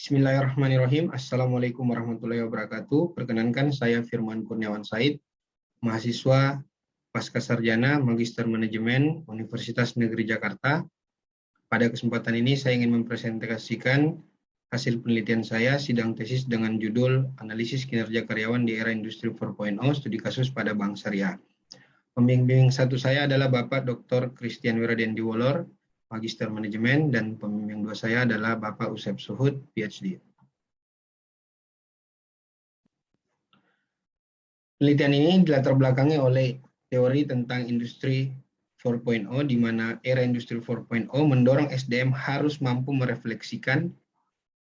Bismillahirrahmanirrahim. Assalamualaikum warahmatullahi wabarakatuh. Perkenankan saya Firman Kurniawan Said, mahasiswa Pascasarjana Magister Manajemen Universitas Negeri Jakarta. Pada kesempatan ini saya ingin mempresentasikan hasil penelitian saya sidang tesis dengan judul Analisis Kinerja Karyawan di Era Industri 4.0 Studi Kasus pada Bank Syariah. Pembimbing satu saya adalah Bapak Dr. Christian Wiradendi Wolor, Magister Manajemen, dan pembimbing dua saya adalah Bapak Usep Suhud, PhD. Penelitian ini dilatar belakangi oleh teori tentang industri 4.0, di mana era industri 4.0 mendorong SDM harus mampu merefleksikan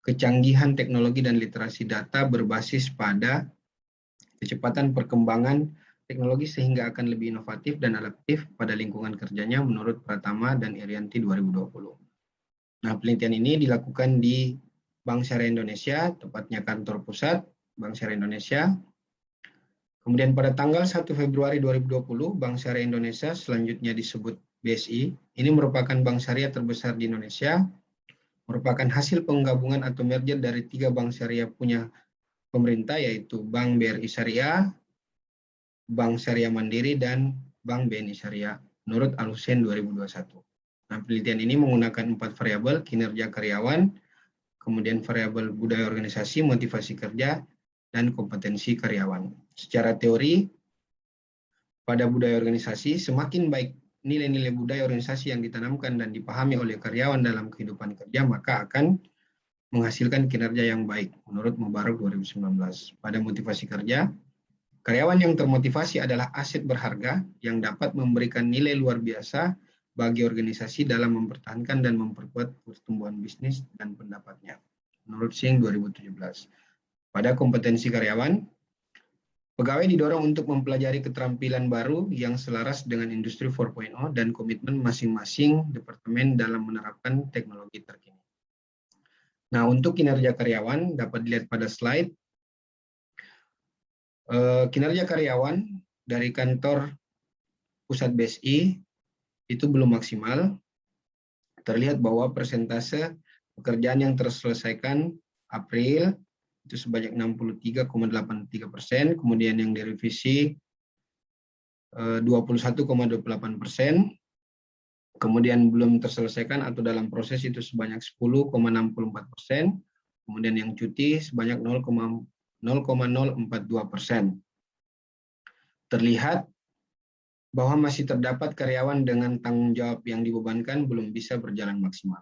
kecanggihan teknologi dan literasi data berbasis pada kecepatan perkembangan teknologi sehingga akan lebih inovatif dan adaptif pada lingkungan kerjanya menurut Pratama dan Irianti 2020. Nah, penelitian ini dilakukan di Bank Syariah Indonesia, tepatnya kantor pusat Bank Syariah Indonesia. Kemudian pada tanggal 1 Februari 2020, Bank Syariah Indonesia, selanjutnya disebut BSI, ini merupakan bank syariah terbesar di Indonesia, merupakan hasil penggabungan atau merger dari 3 bank syariah punya pemerintah, yaitu Bank BRI Syariah, Bank Syariah Mandiri, dan Bank BNI Syariah menurut Al-Husain 2021. Nah, penelitian ini menggunakan 4 variabel: kinerja karyawan, kemudian variabel budaya organisasi, motivasi kerja, dan kompetensi karyawan. Secara teori, pada budaya organisasi, semakin baik nilai-nilai budaya organisasi yang ditanamkan dan dipahami oleh karyawan dalam kehidupan kerja, maka akan menghasilkan kinerja yang baik menurut Mubarak 2019. Pada motivasi kerja, karyawan yang termotivasi adalah aset berharga yang dapat memberikan nilai luar biasa bagi organisasi dalam mempertahankan dan memperkuat pertumbuhan bisnis dan pendapatnya, menurut Singh 2017. Pada kompetensi karyawan, pegawai didorong untuk mempelajari keterampilan baru yang selaras dengan industri 4.0 dan komitmen masing-masing departemen dalam menerapkan teknologi terkini. Nah, untuk kinerja karyawan dapat dilihat pada slide. Kinerja karyawan dari kantor pusat BSI itu belum maksimal. Terlihat bahwa persentase pekerjaan yang terselesaikan April itu sebanyak 63,83%, kemudian yang direvisi 21,28%, kemudian belum terselesaikan atau dalam proses itu sebanyak 10,64%, kemudian yang cuti sebanyak 0,042%. Terlihat bahwa masih terdapat karyawan dengan tanggung jawab yang dibebankan belum bisa berjalan maksimal.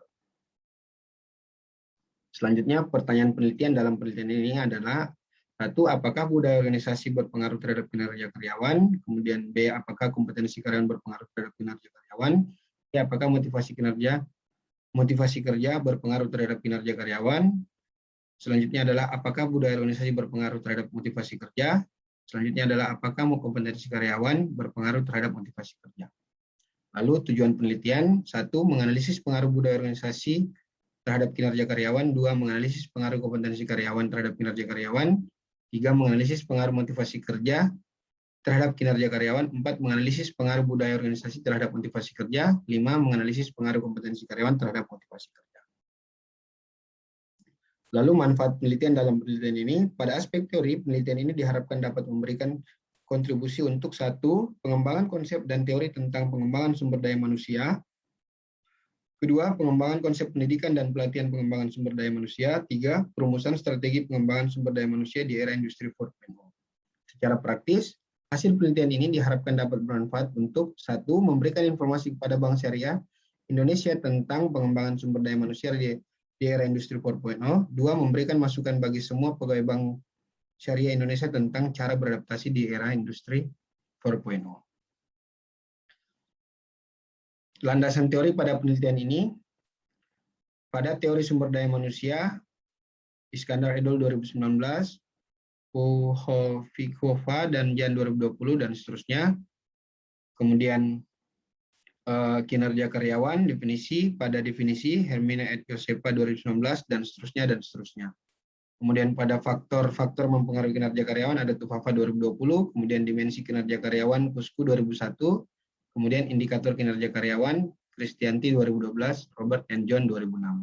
Selanjutnya, pertanyaan penelitian dalam penelitian ini adalah: 1. Apakah budaya organisasi berpengaruh terhadap kinerja karyawan? Kemudian B. Apakah kompetensi karyawan berpengaruh terhadap kinerja karyawan? C. Apakah motivasi kerja berpengaruh terhadap kinerja karyawan? Selanjutnya adalah apakah budaya organisasi berpengaruh terhadap motivasi kerja? Selanjutnya adalah apakah kompetensi karyawan berpengaruh terhadap motivasi kerja? Lalu tujuan penelitian: 1. Menganalisis pengaruh budaya organisasi terhadap kinerja karyawan. 2. Menganalisis pengaruh kompetensi karyawan terhadap kinerja karyawan. 3. Menganalisis pengaruh motivasi kerja terhadap kinerja karyawan. 4. Menganalisis pengaruh budaya organisasi terhadap motivasi kerja. 5. Menganalisis pengaruh kompetensi karyawan terhadap motivasi kerja. Lalu manfaat penelitian dalam penelitian ini: pada aspek teori, penelitian ini diharapkan dapat memberikan kontribusi untuk: 1. Pengembangan konsep dan teori tentang pengembangan sumber daya manusia. 2. Pengembangan konsep pendidikan dan pelatihan pengembangan sumber daya manusia. 3. Perumusan strategi pengembangan sumber daya manusia di era industri 4.0. Secara praktis, hasil penelitian ini diharapkan dapat bermanfaat untuk: 1. Memberikan informasi kepada Bank Syariah Indonesia tentang pengembangan sumber daya manusia di era industri 4.0. 2. Memberikan masukan bagi semua pegawai Bank Syariah Indonesia tentang cara beradaptasi di era industri 4.0. Landasan teori pada penelitian ini: pada teori sumber daya manusia, Iskandar Edol 2019, Puhovikova dan Jan 2020, dan seterusnya. Kemudian kinerja karyawan, definisi, pada definisi Hermina et Josepa 2019, dan seterusnya. Kemudian pada faktor-faktor mempengaruhi kinerja karyawan ada Tufafa 2020, kemudian dimensi kinerja karyawan Kusku 2001, kemudian indikator kinerja karyawan Kristianti 2012, Robert and John 2006.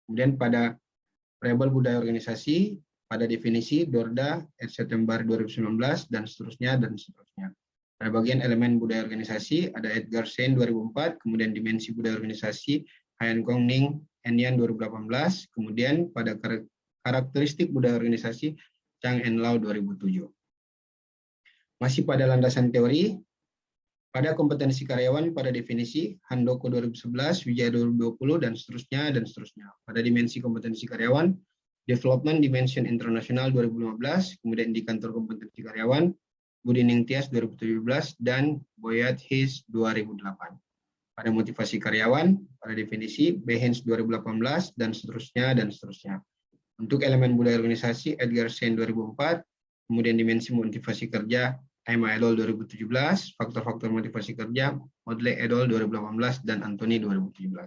Kemudian pada variabel budaya organisasi pada definisi Dorda September 2019 dan seterusnya dan seterusnya. Pada bagian elemen budaya organisasi ada Edgar Sein 2004, kemudian dimensi budaya organisasi Haiyan Kong Ning Enyan 2018, kemudian pada karakteristik budaya organisasi Chang and Lau 2007. Masih pada landasan teori, pada kompetensi karyawan pada definisi Handoko 2011, Wijaya 2020, dan seterusnya, dan seterusnya. Pada dimensi kompetensi karyawan, Development Dimension Internasional 2015, kemudian indikator kompetensi karyawan, Budi Ningtyas 2017, dan Boyat His 2008. Pada motivasi karyawan, pada definisi Behens 2018, dan seterusnya, dan seterusnya. Untuk elemen budaya organisasi, Edgar Sein 2004, kemudian dimensi motivasi kerja, Emma et al. 2017, faktor-faktor motivasi kerja, Modle et al. 2018, dan Anthony 2017.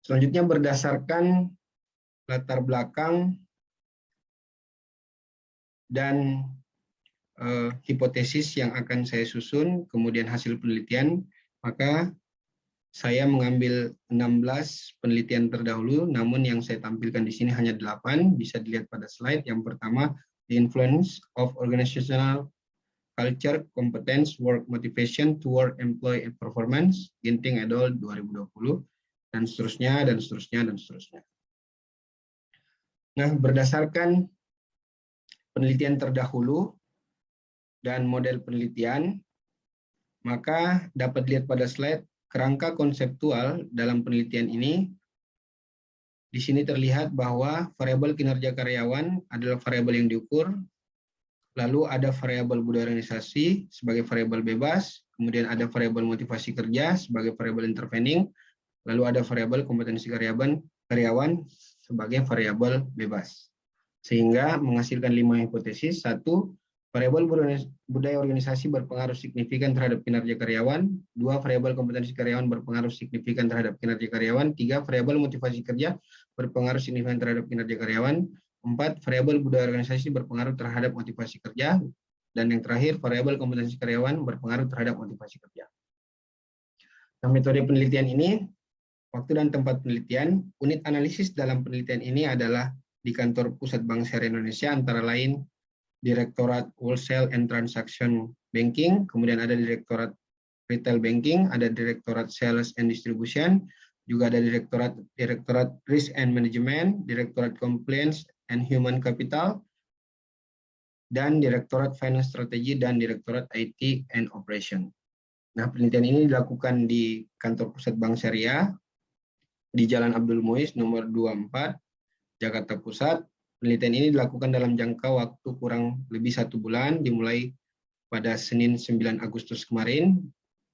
Selanjutnya berdasarkan latar belakang dan hipotesis yang akan saya susun, kemudian hasil penelitian, maka saya mengambil 16 penelitian terdahulu, namun yang saya tampilkan di sini hanya 8, bisa dilihat pada slide. Yang pertama, The Influence of Organizational Culture, Competence, Work Motivation toward Employee Performance, Ginting et al. 2020, dan seterusnya, dan seterusnya, dan seterusnya. Nah, berdasarkan penelitian terdahulu dan model penelitian, maka dapat dilihat pada slide kerangka konseptual dalam penelitian ini. Di sini terlihat bahwa variabel kinerja karyawan adalah variabel yang diukur, lalu ada variabel budaya organisasi sebagai variabel bebas, kemudian ada variabel motivasi kerja sebagai variabel intervening, lalu ada variabel kompetensi karyawan sebagai variabel bebas. Sehingga menghasilkan 5 hipotesis. 1, variabel budaya organisasi berpengaruh signifikan terhadap kinerja karyawan. 2, variabel kompetensi karyawan berpengaruh signifikan terhadap kinerja karyawan. 3, variabel motivasi kerja berpengaruh signifikan terhadap kinerja karyawan. 4, variabel budaya organisasi berpengaruh terhadap motivasi kerja. Dan yang terakhir, variabel kompetensi karyawan berpengaruh terhadap motivasi kerja. Nah, metode penelitian ini, waktu dan tempat penelitian, unit analisis dalam penelitian ini adalah di kantor pusat Bank Syariah Indonesia, antara lain Direktorat Wholesale and Transaction Banking, kemudian ada Direktorat Retail Banking, ada Direktorat Sales and Distribution, juga ada Direktorat Risk and Management, Direktorat Compliance and Human Capital, dan Direktorat Finance Strategy, dan Direktorat IT and Operation. Nah, penelitian ini dilakukan di kantor pusat Bank Syariah di Jalan Abdul Muiz nomor 24, Jakarta Pusat. Penelitian ini dilakukan dalam jangka waktu kurang lebih 1 bulan, dimulai pada Senin 9 Agustus kemarin,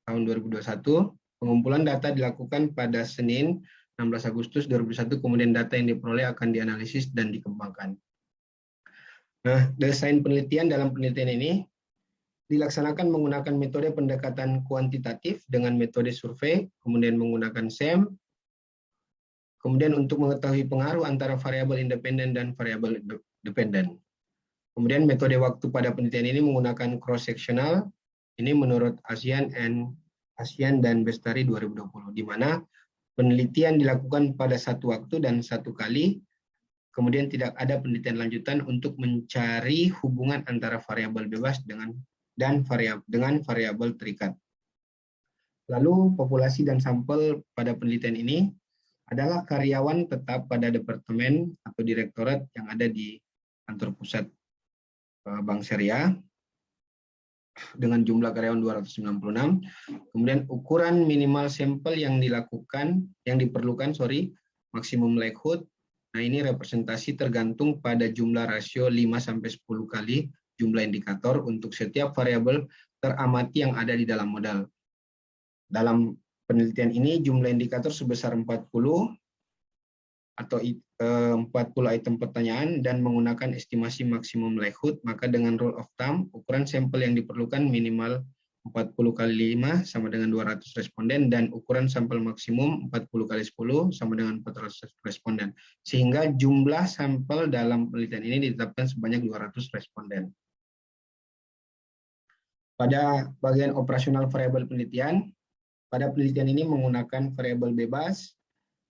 tahun 2021. Pengumpulan data dilakukan pada Senin 16 Agustus 2021, kemudian data yang diperoleh akan dianalisis dan dikembangkan. Nah, desain penelitian dalam penelitian ini dilaksanakan menggunakan metode pendekatan kuantitatif dengan metode survei, kemudian menggunakan SEM. Kemudian untuk mengetahui pengaruh antara variabel independen dan variabel dependen. Kemudian metode waktu pada penelitian ini menggunakan cross-sectional, ini menurut ASEAN dan Bestari 2020, di mana penelitian dilakukan pada satu waktu dan satu kali, kemudian tidak ada penelitian lanjutan untuk mencari hubungan antara variabel bebas dengan variabel terikat. Lalu populasi dan sampel pada penelitian ini adalah karyawan tetap pada departemen atau direktorat yang ada di kantor pusat Bank Syariah dengan jumlah karyawan 296. Kemudian ukuran minimal sampel yang diperlukan, maksimum likelihood. Nah, ini representasi tergantung pada jumlah rasio 5-10 kali jumlah indikator untuk setiap variabel teramati yang ada di dalam modal. Dalam penelitian ini jumlah indikator sebesar 40 atau 40 item pertanyaan dan menggunakan estimasi maksimum likelihood, maka dengan rule of thumb ukuran sampel yang diperlukan minimal 40 kali 5 sama dengan 200 responden dan ukuran sampel maksimum 40 kali 10 sama dengan 400 responden. Sehingga jumlah sampel dalam penelitian ini ditetapkan sebanyak 200 responden. Pada bagian operasional variabel penelitian, pada penelitian ini menggunakan variabel bebas,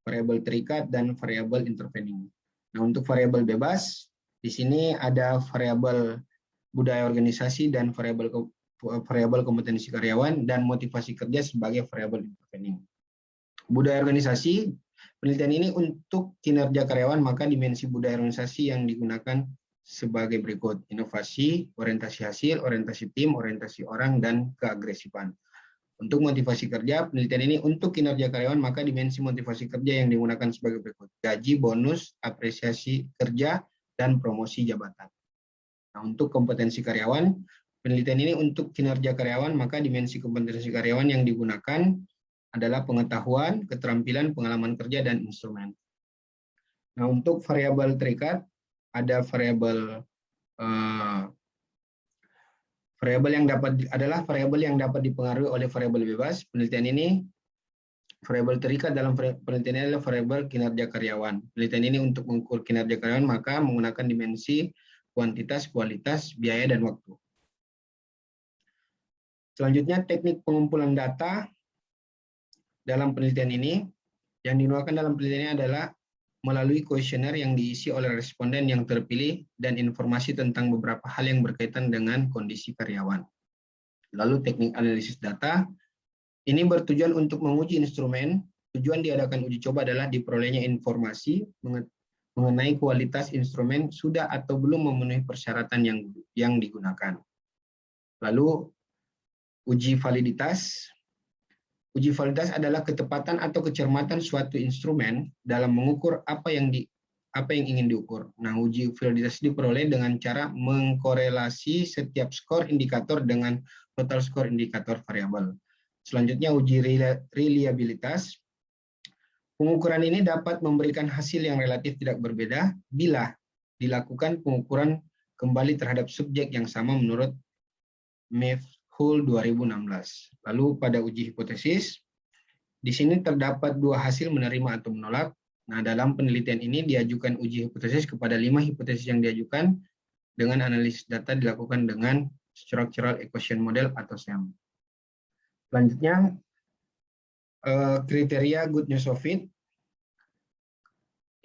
variabel terikat, dan variabel intervening. Nah, untuk variabel bebas, di sini ada variabel budaya organisasi dan variabel kompetensi karyawan dan motivasi kerja sebagai variabel intervening. Budaya organisasi, penelitian ini untuk kinerja karyawan, maka dimensi budaya organisasi yang digunakan sebagai berikut: inovasi, orientasi hasil, orientasi tim, orientasi orang, dan keagresifan. Untuk motivasi kerja, penelitian ini untuk kinerja karyawan, maka dimensi motivasi kerja yang digunakan sebagai berikut: gaji, bonus, apresiasi kerja, dan promosi jabatan. Nah, untuk kompetensi karyawan, penelitian ini untuk kinerja karyawan, maka dimensi kompetensi karyawan yang digunakan adalah pengetahuan, keterampilan, pengalaman kerja, dan instrumen. Nah, untuk variabel terikat, ada variabel variabel yang dapat dipengaruhi oleh variabel bebas. Penelitian ini variabel terikat dalam penelitian ini adalah variabel kinerja karyawan. Penelitian ini untuk mengukur kinerja karyawan maka menggunakan dimensi kuantitas, kualitas, biaya, dan waktu. Selanjutnya, teknik pengumpulan data dalam penelitian ini. Yang digunakan dalam penelitian ini adalah melalui kuesioner yang diisi oleh responden yang terpilih dan informasi tentang beberapa hal yang berkaitan dengan kondisi karyawan. Lalu teknik analisis data, ini bertujuan untuk menguji instrumen. Tujuan diadakan uji coba adalah diperolehnya informasi mengenai kualitas instrumen sudah atau belum memenuhi persyaratan yang digunakan. Lalu uji validitas. Uji validitas adalah ketepatan atau kecermatan suatu instrumen dalam mengukur apa yang ingin diukur. Nah, uji validitas diperoleh dengan cara mengkorelasi setiap skor indikator dengan total skor indikator variabel. Selanjutnya, uji reliabilitas. Pengukuran ini dapat memberikan hasil yang relatif tidak berbeda bila dilakukan pengukuran kembali terhadap subjek yang sama menurut Hull 2016. Lalu pada uji hipotesis, di sini terdapat dua hasil menerima atau menolak. Nah, dalam penelitian ini diajukan uji hipotesis kepada 5 hipotesis yang diajukan dengan analisis data dilakukan dengan Structural Equation Model atau SEM. Selanjutnya, kriteria Good News of Fit.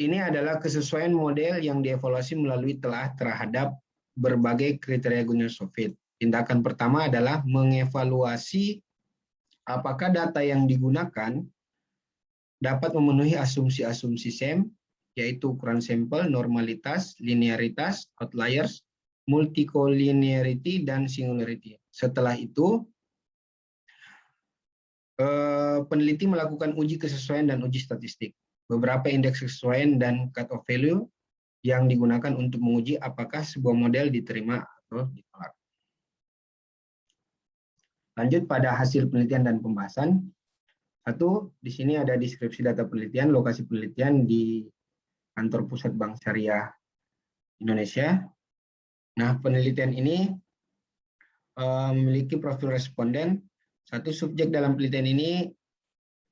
Ini adalah kesesuaian model yang dievaluasi melalui telah terhadap berbagai kriteria Good News of Fit. Tindakan pertama adalah mengevaluasi apakah data yang digunakan dapat memenuhi asumsi-asumsi SEM, yaitu ukuran sampel, normalitas, linearitas, outliers, multicollinearity, dan singularity. Setelah itu, peneliti melakukan uji kesesuaian dan uji statistik. Beberapa indeks kesesuaian dan cut-off value yang digunakan untuk menguji apakah sebuah model diterima atau ditolak. Lanjut pada hasil penelitian dan pembahasan. Satu, di sini ada deskripsi data penelitian, lokasi penelitian di Kantor Pusat Bank Syariah Indonesia. Nah, penelitian ini memiliki profil responden. Satu, subjek dalam penelitian ini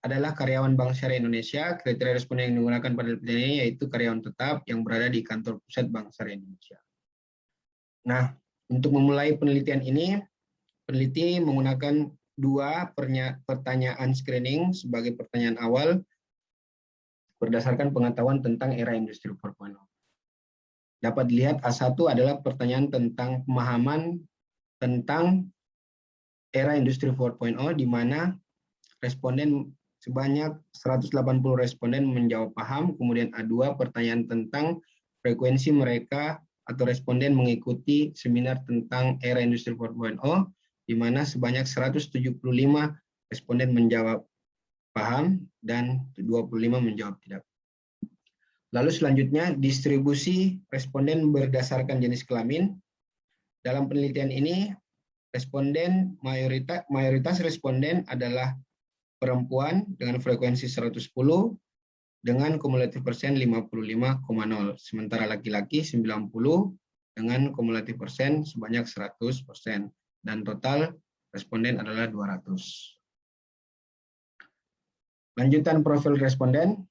adalah karyawan Bank Syariah Indonesia. Kriteria responden yang digunakan pada penelitian ini yaitu karyawan tetap yang berada di Kantor Pusat Bank Syariah Indonesia. Nah, untuk memulai penelitian ini, peneliti menggunakan dua pertanyaan screening sebagai pertanyaan awal berdasarkan pengetahuan tentang era industri 4.0. Dapat dilihat A1 adalah pertanyaan tentang pemahaman tentang era industri 4.0 di mana responden sebanyak 180 responden menjawab paham. Kemudian A2 pertanyaan tentang frekuensi mereka atau responden mengikuti seminar tentang era industri 4.0 di mana sebanyak 175 responden menjawab paham dan 25 menjawab tidak. Lalu selanjutnya distribusi responden berdasarkan jenis kelamin. Dalam penelitian ini responden mayoritas responden adalah perempuan dengan frekuensi 110 dengan kumulatif persen 55,0. Sementara laki-laki 90 dengan kumulatif persen sebanyak 100%. Dan total responden adalah 200. Lanjutan profil responden.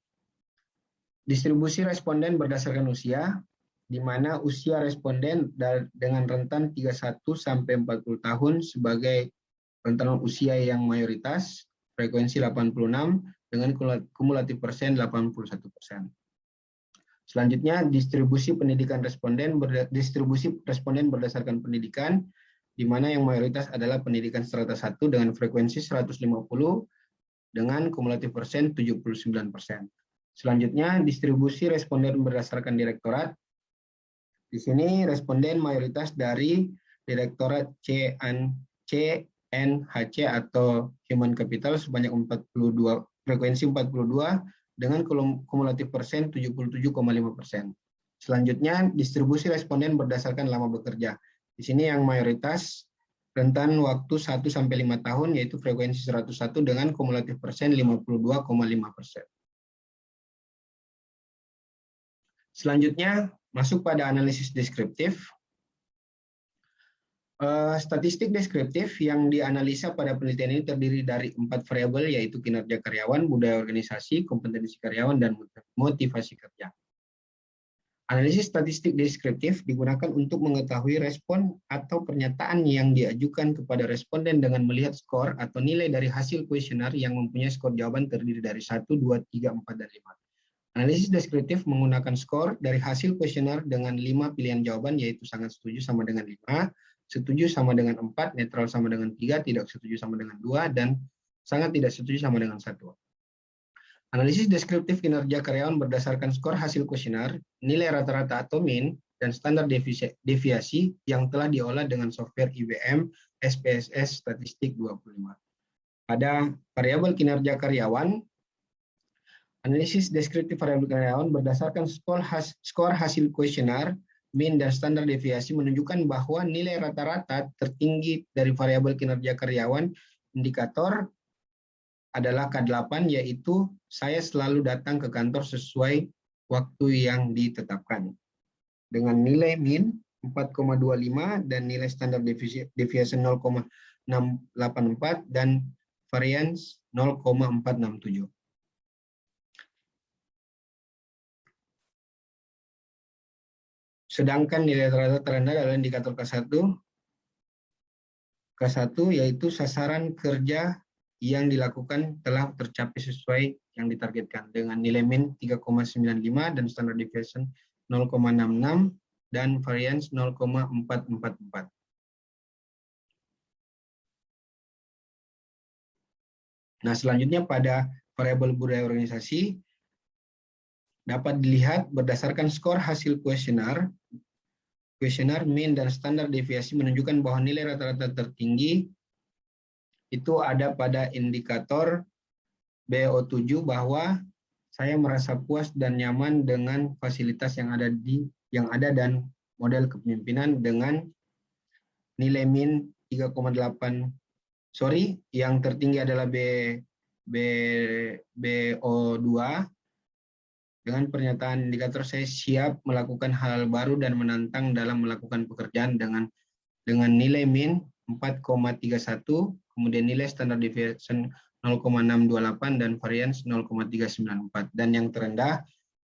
Distribusi responden berdasarkan usia, di mana usia responden dengan rentan 31 sampai 40 tahun sebagai rentan usia yang mayoritas, frekuensi 86, dengan kumulatif persen 81%. Selanjutnya, distribusi responden berdasarkan pendidikan, di mana yang mayoritas adalah pendidikan strata 1 dengan frekuensi 150 dengan kumulatif persen 79%. Selanjutnya, distribusi responden berdasarkan direktorat. Di sini responden mayoritas dari direktorat CNHC atau Human Capital sebanyak 42, frekuensi 42 dengan kumulatif persen 77,5%. Selanjutnya, distribusi responden berdasarkan lama bekerja. Di sini yang mayoritas rentan waktu 1 sampai 5 tahun yaitu frekuensi 101 dengan kumulatif persen 52,5%. Selanjutnya, masuk pada analisis deskriptif. Statistik deskriptif yang dianalisa pada penelitian ini terdiri dari 4 variabel, yaitu kinerja karyawan, budaya organisasi, kompetensi karyawan, dan motivasi kerja. Analisis statistik deskriptif digunakan untuk mengetahui respon atau pernyataan yang diajukan kepada responden dengan melihat skor atau nilai dari hasil kuesioner yang mempunyai skor jawaban terdiri dari 1, 2, 3, 4, dan 5. Analisis deskriptif menggunakan skor dari hasil kuesioner dengan 5 pilihan jawaban, yaitu sangat setuju sama dengan 5, setuju sama dengan 4, netral sama dengan 3, tidak setuju sama dengan 2, dan sangat tidak setuju sama dengan 1. Analisis deskriptif kinerja karyawan berdasarkan skor hasil kuesioner, nilai rata-rata atau mean, dan standar deviasi yang telah diolah dengan software IBM SPSS Statistik 25. Pada variabel kinerja karyawan, analisis deskriptif variabel karyawan berdasarkan skor hasil kuesioner, mean, dan standar deviasi menunjukkan bahwa nilai rata-rata tertinggi dari variabel kinerja karyawan indikator adalah K8, yaitu saya selalu datang ke kantor sesuai waktu yang ditetapkan. Dengan nilai mean 4,25 dan nilai standar deviasi 0,684 dan variance 0,467. Sedangkan nilai rata-rata terendah adalah indikator K1. K1 yaitu sasaran kerja yang dilakukan telah tercapai sesuai yang ditargetkan dengan nilai min 3,95 dan standard deviation 0,66 dan variance 0,444. Nah, selanjutnya pada variabel budaya organisasi dapat dilihat berdasarkan skor hasil kuesioner, mean, dan standar deviasi menunjukkan bahwa nilai rata-rata tertinggi itu ada pada indikator BO7, bahwa saya merasa puas dan nyaman dengan fasilitas yang ada dan model kepemimpinan dengan nilai min 3,8. Yang tertinggi adalah BO2 dengan pernyataan indikator saya siap melakukan hal baru dan menantang dalam melakukan pekerjaan dengan nilai min 4,31, kemudian nilai standar deviation 0,628 dan variance 0,394. Dan yang terendah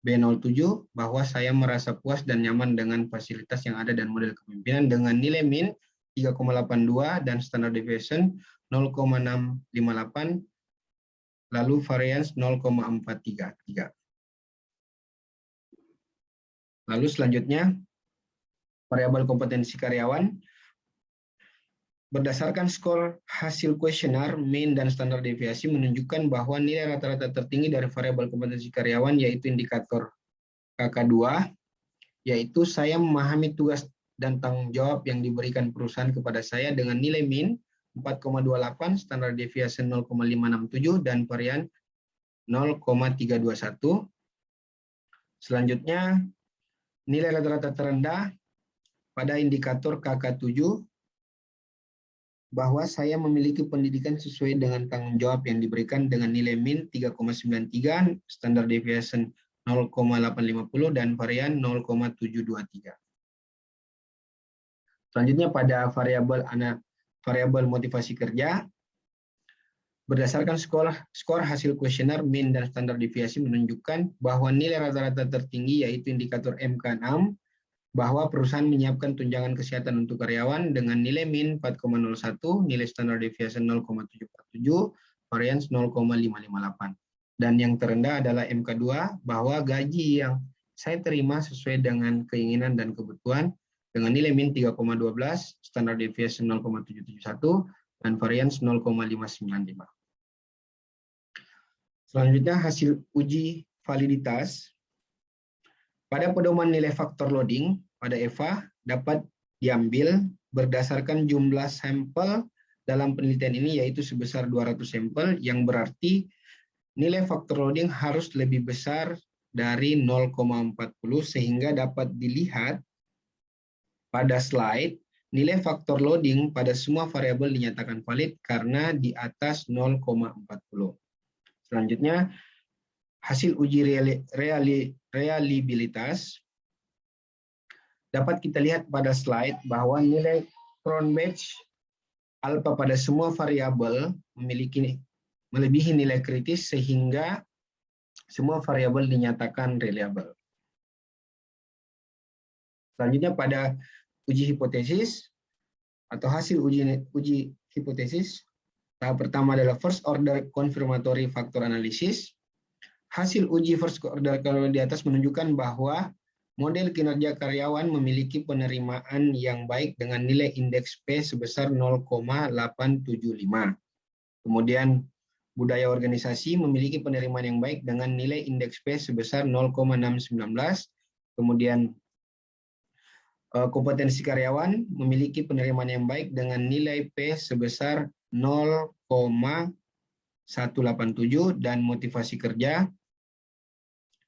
B07 bahwa saya merasa puas dan nyaman dengan fasilitas yang ada dan model kepemimpinan dengan nilai min 3,82 dan standar deviation 0,658 lalu variance 0,433. Lalu selanjutnya, variabel kompetensi karyawan. Berdasarkan skor hasil kuesioner, mean, dan standar deviasi menunjukkan bahwa nilai rata-rata tertinggi dari variabel kompetensi karyawan yaitu indikator KK2, yaitu saya memahami tugas dan tanggung jawab yang diberikan perusahaan kepada saya dengan nilai min 4,28, standar deviasi 0,567, dan varian 0,321. Selanjutnya, nilai rata-rata terendah pada indikator KK7 bahwa saya memiliki pendidikan sesuai dengan tanggung jawab yang diberikan dengan nilai min 3,93, standar deviation 0,850, dan varian 0,723. Selanjutnya pada variabel motivasi kerja, berdasarkan skor hasil kuesioner, mean, dan standar deviasi menunjukkan bahwa nilai rata-rata tertinggi yaitu indikator MK6, bahwa perusahaan menyiapkan tunjangan kesehatan untuk karyawan dengan nilai min 4,01, nilai standar deviation 0,747, variance 0,558. dan yang terendah adalah MK2, bahwa gaji yang saya terima sesuai dengan keinginan dan kebutuhan dengan nilai min 3,12, standar deviation 0,771, dan variance 0,595. Selanjutnya hasil uji validitas. Pada pedoman nilai faktor loading pada EVA dapat diambil berdasarkan jumlah sampel dalam penelitian ini, yaitu sebesar 200 sampel, yang berarti nilai faktor loading harus lebih besar dari 0,40, sehingga dapat dilihat pada slide nilai faktor loading pada semua variabel dinyatakan valid karena di atas 0,40. Selanjutnya hasil uji reliabilitas. Dapat kita lihat pada slide bahwa nilai Cronbach alpha pada semua variabel melebihi nilai kritis sehingga semua variabel dinyatakan reliable. Selanjutnya pada uji hipotesis atau hasil uji hipotesis. Tahap pertama adalah first order confirmatory factor analysis. Hasil uji first order kalau di atas menunjukkan bahwa model kinerja karyawan memiliki penerimaan yang baik dengan nilai indeks P sebesar 0,875. Kemudian budaya organisasi memiliki penerimaan yang baik dengan nilai indeks P sebesar 0,619. Kemudian kompetensi karyawan memiliki penerimaan yang baik dengan nilai P sebesar 0,187 dan motivasi kerja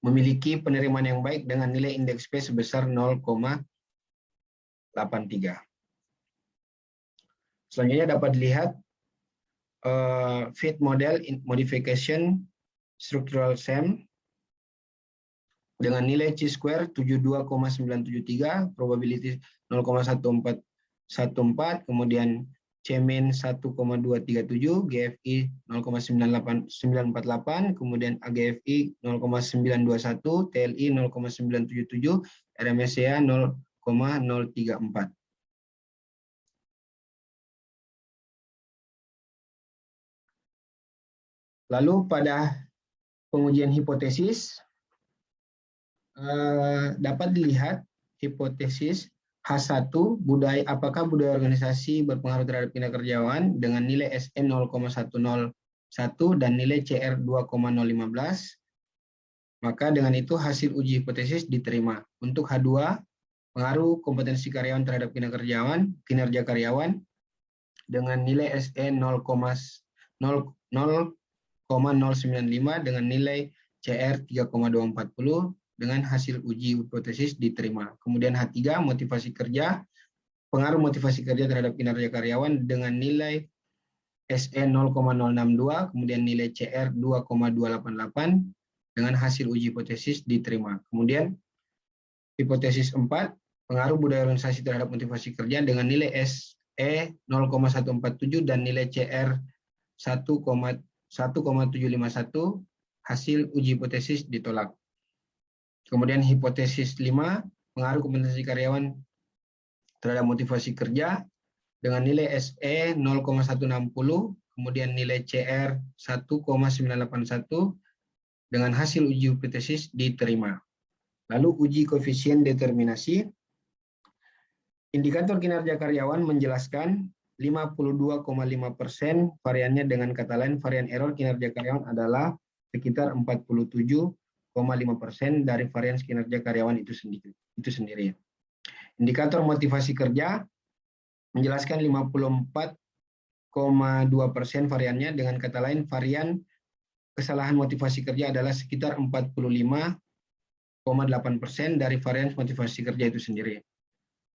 memiliki penerimaan yang baik dengan nilai indeks P sebesar 0,83. Selanjutnya dapat dilihat fit model modification structural SEM dengan nilai chi-square 72,973, probability 0,1414, kemudian C-min 1,237, GFI 0,948, kemudian AGFI 0,921, TLI 0,977, RMSEA 0,034. Lalu pada pengujian hipotesis, dapat dilihat hipotesis H1, apakah budaya organisasi berpengaruh terhadap kinerja karyawan dengan nilai SN 0,101 dan nilai CR 2,015. Maka dengan itu hasil uji hipotesis diterima. Untuk H2, pengaruh kompetensi karyawan terhadap kinerja karyawan dengan nilai SN 0,095 dengan nilai CR 3,240. Dengan hasil uji hipotesis diterima. Kemudian H3, motivasi kerja, pengaruh motivasi kerja terhadap kinerja karyawan dengan nilai SN 0,062, kemudian nilai CR 2,288, dengan hasil uji hipotesis diterima. Kemudian hipotesis 4, pengaruh budaya organisasi terhadap motivasi kerja dengan nilai SE 0,147 dan nilai CR 1,751, hasil uji hipotesis ditolak. Kemudian hipotesis 5, pengaruh kompetensi karyawan terhadap motivasi kerja dengan nilai SE 0,160, kemudian nilai CR 1,981, dengan hasil uji hipotesis diterima. Lalu uji koefisien determinasi. Indikator kinerja karyawan menjelaskan 52,5% variannya, dengan kata lain varian error kinerja karyawan adalah sekitar 47,5% dari varian kinerja karyawan itu sendiri. Indikator motivasi kerja menjelaskan 54,2% variannya, dengan kata lain varian kesalahan motivasi kerja adalah sekitar 45,8% dari varian motivasi kerja itu sendiri.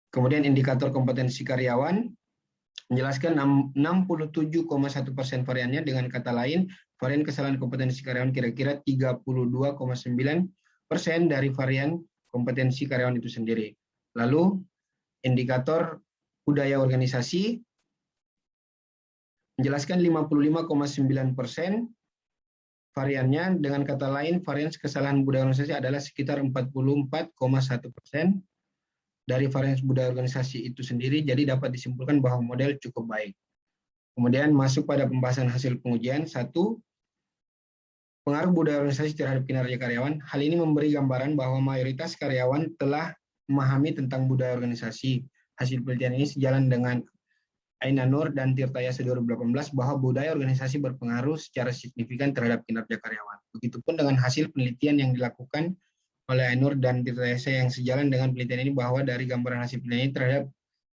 Kemudian indikator kompetensi karyawan menjelaskan 67,1% variannya, dengan kata lain varian kesalahan kompetensi karyawan kira-kira 32,9% dari varian kompetensi karyawan itu sendiri. Lalu indikator budaya organisasi menjelaskan 55,9% variannya, dengan kata lain varian kesalahan budaya organisasi adalah sekitar 44,1% dari varian budaya organisasi itu sendiri. Jadi dapat disimpulkan bahwa model cukup baik. Kemudian masuk pada pembahasan hasil pengujian. 1. pengaruh budaya organisasi terhadap kinerja karyawan. Hal ini memberi gambaran bahwa mayoritas karyawan telah memahami tentang budaya organisasi. Hasil penelitian ini sejalan dengan Aina Nur dan Tirta Yasa 2018 bahwa budaya organisasi berpengaruh secara signifikan terhadap kinerja karyawan. Begitupun dengan hasil penelitian yang dilakukan oleh Ainur dan Tirta Yasa yang sejalan dengan penelitian ini bahwa dari gambaran hasil penelitian ini terhadap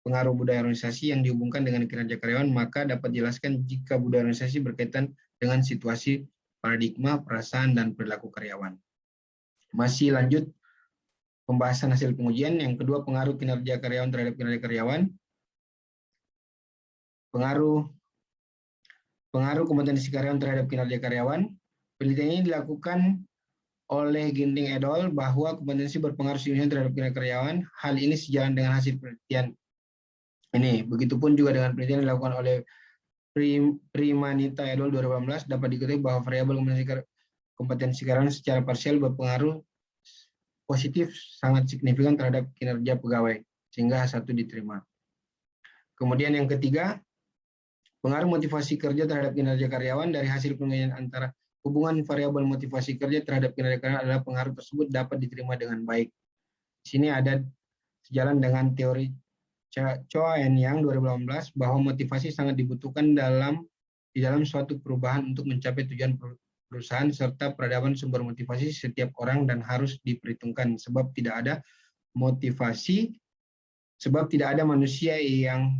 pengaruh budaya organisasi yang dihubungkan dengan kinerja karyawan, maka dapat dijelaskan jika budaya organisasi berkaitan dengan situasi, paradigma, perasaan, dan perilaku karyawan. Masih lanjut pembahasan hasil pengujian. Yang kedua, pengaruh kinerja karyawan terhadap kinerja karyawan. Pengaruh kompetensi karyawan terhadap kinerja karyawan. Penelitian ini dilakukan oleh Ginting et al. Bahwa kompetensi berpengaruh signifikan terhadap kinerja karyawan. Hal ini sejalan dengan hasil penelitian ini. Begitupun juga dengan penelitian yang dilakukan oleh Primanita et al. 2018 dapat diketahui bahwa variabel kompetensi karyawan secara parsial berpengaruh positif sangat signifikan terhadap kinerja pegawai, sehingga H1 diterima. Kemudian yang ketiga, pengaruh motivasi kerja terhadap kinerja karyawan. Dari hasil penelitian antara hubungan variabel motivasi kerja terhadap kinerja karyawan adalah pengaruh tersebut dapat diterima dengan baik. Di sini ada sejalan dengan teori Choa and Yang 2018 bahwa motivasi sangat dibutuhkan di dalam suatu perubahan untuk mencapai tujuan perusahaan, serta peradaban sumber motivasi setiap orang dan harus diperhitungkan sebab tidak ada manusia yang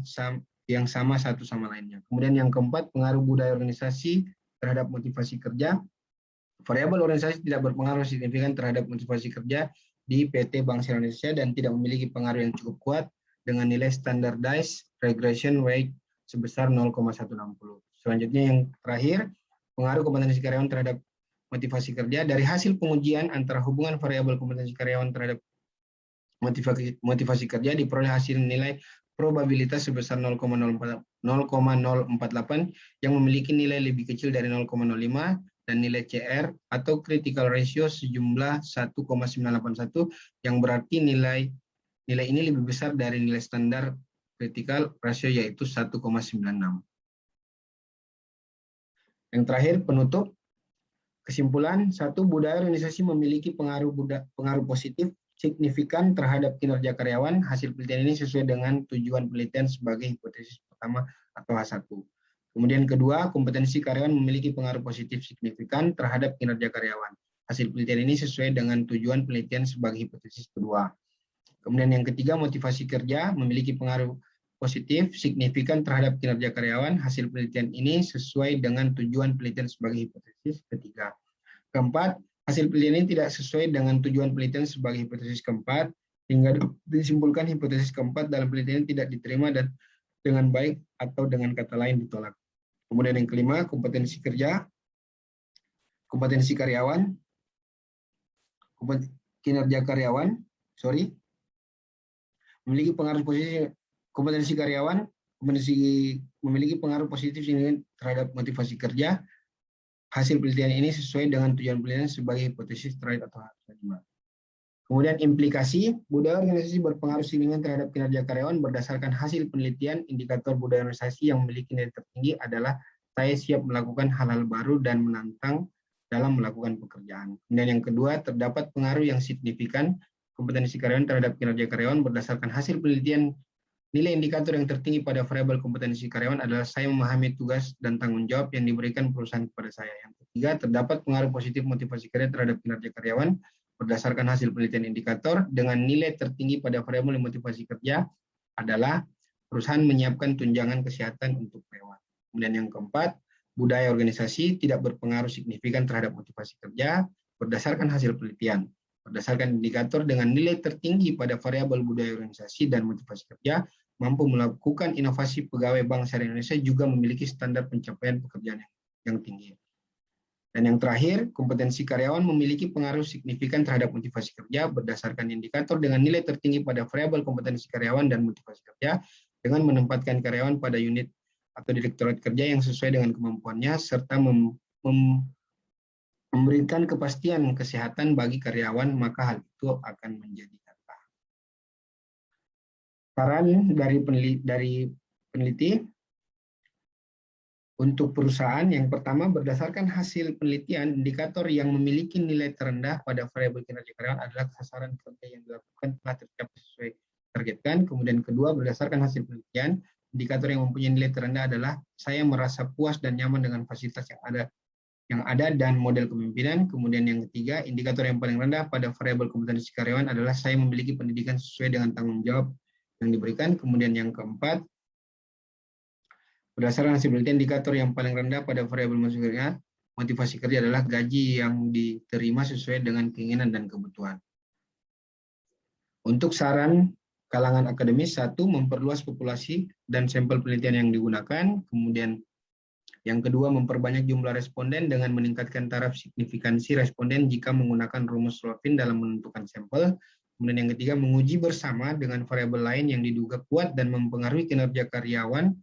sama satu sama lainnya. Kemudian yang keempat, pengaruh budaya organisasi terhadap motivasi kerja. Variabel organisasi tidak berpengaruh signifikan terhadap motivasi kerja di PT Bank Indonesia dan tidak memiliki pengaruh yang cukup kuat dengan nilai standardized regression weight sebesar 0,160. Selanjutnya yang terakhir, pengaruh kompetensi karyawan terhadap motivasi kerja. Dari hasil pengujian antara hubungan variabel kompetensi karyawan terhadap motivasi kerja diperoleh hasil nilai probabilitas sebesar 0,048 yang memiliki nilai lebih kecil dari 0,05 dan nilai CR atau critical ratio sejumlah 1,981 yang berarti nilai ini lebih besar dari nilai standar critical ratio yaitu 1,96. Yang terakhir, penutup. Kesimpulan, 1. Budaya organisasi memiliki pengaruh positif signifikan terhadap kinerja karyawan. Hasil penelitian ini sesuai dengan tujuan penelitian sebagai hipotesis pertama atau H1. Kemudian kedua, kompetensi karyawan memiliki pengaruh positif signifikan terhadap kinerja karyawan. Hasil penelitian ini sesuai dengan tujuan penelitian sebagai hipotesis kedua. Kemudian yang ketiga, motivasi kerja memiliki pengaruh positif signifikan terhadap kinerja karyawan. Hasil penelitian ini sesuai dengan tujuan penelitian sebagai hipotesis ketiga. Keempat, hasil penelitian ini tidak sesuai dengan tujuan penelitian sebagai hipotesis keempat, hingga disimpulkan hipotesis keempat dalam penelitian tidak diterima dan dengan baik atau dengan kata lain ditolak. Kemudian yang kelima, kompetensi kerja, kompetensi karyawan, kinerja karyawan, memiliki pengaruh positif. Kompetensi karyawan memiliki pengaruh positif terhadap motivasi kerja. Hasil penelitian ini sesuai dengan tujuan penelitian sebagai hipotesis terakhir atau H5. Kemudian implikasi, budaya organisasi berpengaruh signifikan terhadap kinerja karyawan berdasarkan hasil penelitian. Indikator budaya organisasi yang memiliki nilai tertinggi adalah saya siap melakukan hal-hal baru dan menantang dalam melakukan pekerjaan. Kemudian yang kedua, terdapat pengaruh yang signifikan kompetensi karyawan terhadap kinerja karyawan berdasarkan hasil penelitian. Nilai indikator yang tertinggi pada variabel kompetensi karyawan adalah saya memahami tugas dan tanggung jawab yang diberikan perusahaan kepada saya. Yang ketiga, terdapat pengaruh positif motivasi kerja terhadap kinerja karyawan berdasarkan hasil penelitian indikator dengan nilai tertinggi pada variabel motivasi kerja adalah perusahaan menyiapkan tunjangan kesehatan untuk karyawan. Kemudian yang keempat, budaya organisasi tidak berpengaruh signifikan terhadap motivasi kerja berdasarkan hasil penelitian. Berdasarkan indikator dengan nilai tertinggi pada variabel budaya organisasi dan motivasi kerja, mampu melakukan inovasi pegawai Bank Syariah Indonesia juga memiliki standar pencapaian pekerjaan yang tinggi. Dan yang terakhir, kompetensi karyawan memiliki pengaruh signifikan terhadap motivasi kerja berdasarkan indikator dengan nilai tertinggi pada variabel kompetensi karyawan dan motivasi kerja dengan menempatkan karyawan pada unit atau direktorat kerja yang sesuai dengan kemampuannya serta memberikan kepastian kesehatan bagi karyawan, maka hal itu akan menjadi nyata. Saran dari peneliti, Untuk perusahaan, yang pertama berdasarkan hasil penelitian, indikator yang memiliki nilai terendah pada variabel kinerja karyawan adalah sasaran kerja yang dilakukan telah tercapai sesuai targetkan. Kemudian kedua, berdasarkan hasil penelitian, indikator yang mempunyai nilai terendah adalah saya merasa puas dan nyaman dengan fasilitas yang ada dan model kepemimpinan. Kemudian yang ketiga, indikator yang paling rendah pada variabel kompetensi karyawan adalah saya memiliki pendidikan sesuai dengan tanggung jawab yang diberikan. Kemudian yang keempat, berdasarkan hasil penelitian, indikator yang paling rendah pada variabel motivasi kerja adalah gaji yang diterima sesuai dengan keinginan dan kebutuhan. Untuk saran kalangan akademis, satu, memperluas populasi dan sampel penelitian yang digunakan. Kemudian yang kedua, memperbanyak jumlah responden dengan meningkatkan taraf signifikansi responden jika menggunakan rumus Slovin dalam menentukan sampel. Kemudian yang ketiga, menguji bersama dengan variabel lain yang diduga kuat dan mempengaruhi kinerja karyawan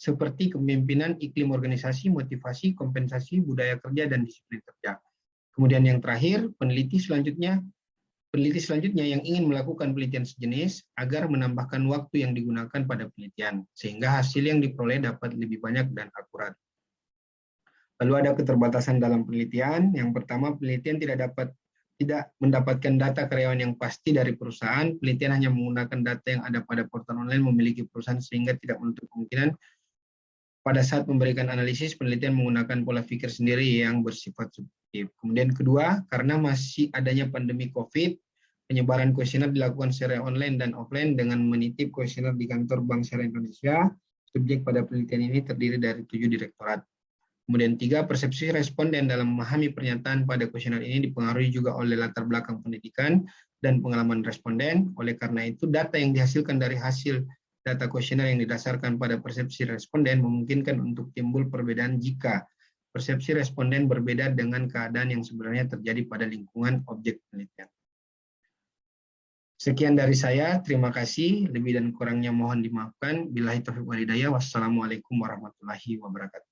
seperti kepemimpinan, iklim organisasi, motivasi, kompensasi, budaya kerja, dan disiplin kerja. Kemudian yang terakhir, peneliti selanjutnya yang ingin melakukan penelitian sejenis agar menambahkan waktu yang digunakan pada penelitian, sehingga hasil yang diperoleh dapat lebih banyak dan akurat. Lalu ada keterbatasan dalam penelitian. Yang pertama, penelitian tidak mendapatkan data karyawan yang pasti dari perusahaan. Penelitian hanya menggunakan data yang ada pada portal online memiliki perusahaan, sehingga tidak menutup kemungkinan pada saat memberikan analisis, penelitian menggunakan pola pikir sendiri yang bersifat subjektif. Kemudian kedua, karena masih adanya pandemi COVID, penyebaran kuesioner dilakukan secara online dan offline dengan menitip kuesioner di kantor Bank Syariah Indonesia. Subjek pada penelitian ini terdiri dari 7 direktorat. Kemudian tiga, persepsi responden dalam memahami pernyataan pada kuesioner ini dipengaruhi juga oleh latar belakang pendidikan dan pengalaman responden. Oleh karena itu, data yang dihasilkan dari hasil data kuesioner yang didasarkan pada persepsi responden memungkinkan untuk timbul perbedaan jika persepsi responden berbeda dengan keadaan yang sebenarnya terjadi pada lingkungan objek penelitian. Sekian dari saya, terima kasih. Lebih dan kurangnya mohon dimaafkan. Billahi taufiq wal hidayah. Wassalamualaikum warahmatullahi wabarakatuh.